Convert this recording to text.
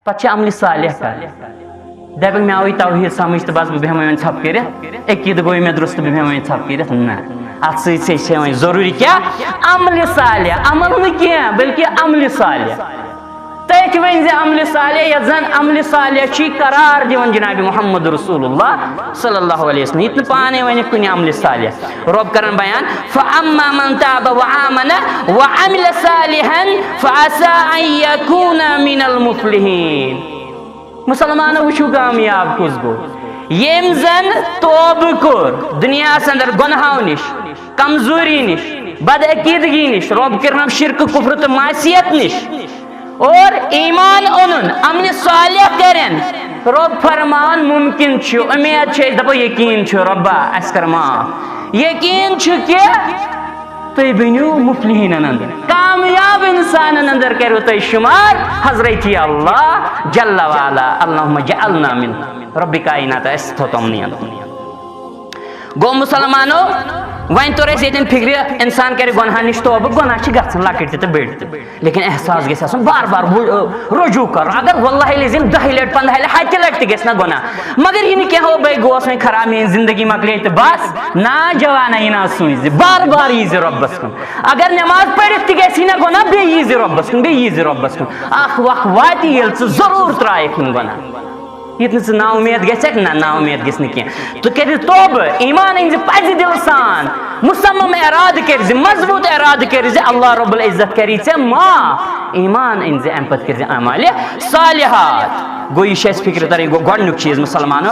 पे अमल सालिह कर दप मे आई तौहीद समझ तो बस बह बेहम थप कर अकीद गो मे दुरुस्त बह बेहम थप कर ना अत सत जरूरी क्या अमल सालिह अमल न क्या बल्कि अमल सालिह तथ वन अमल सालिह ये जन अमल सालिह करार दिवन जनाब मोहम्मद रसूलुल्लाह सल्लल्लाहु अलैहि वसल्लम ये पाने वन कुन अमल सालिह रब करन बयान फअम्मा मन ताब व आमन व अमिल सालिहन फअसा अन यकून मिनल मुफ्लिहीन मुसलमान वुचु कामयाब कुस गो येम जन तौब कोर दुनिया अंदर गुनाहों निश कमजोरी निश बदअकीदगी निश रब करन शिरक कुफ्र तो मासियत निश और ईमान ओनुन अमल सालिह करें रब फरमान मुमकिन छु उम्मीद छ दपो यकीन छु रब्बा अस कर माफ यकीन छु के तुम बनो मुफ्लिहीन अंदर कामयाब इंसान अंदर करो तुम शुमार हजरत अल्लाह जल्ला वाला अल्लाहुम्मा जअलना मिन रब्बी कायनात अस तमनी गो मुसलमानो वन तोर ये फिक्र इंसान कर गुनाह नश तौब गुनाह गन लकट तो बड़ लेकिन एहसास गि बार बार रुजू कर अगर वल्लाह लजिम 10 लट 15 लट हत लट गना गुनाह मगर यह क्या हो भाई गोस वह खराब मेरी जिंदगी मकले तो बस ना जवाना यह ना सूज बार बार यीज रब्बस कुन अगर नमाज पढ़ित तना गुनाह बे यीज रब्बस कुन बे यीज रब्बस कुन अख वक्त वात ये जरूर त्रायक गुनाह ये ना उम्मीद गक ना उम्मीद गि तो कर तौब ईमान अन पज दिल सान मुसम्मम इराद कर मजबूत इराद कर अल्लाह रब्बुल इज्जत करी माफ ईमान अन अम पे कर अमाल सालिहात गो यह फिक्र तर गो गोडनुक चीज मुसलमानो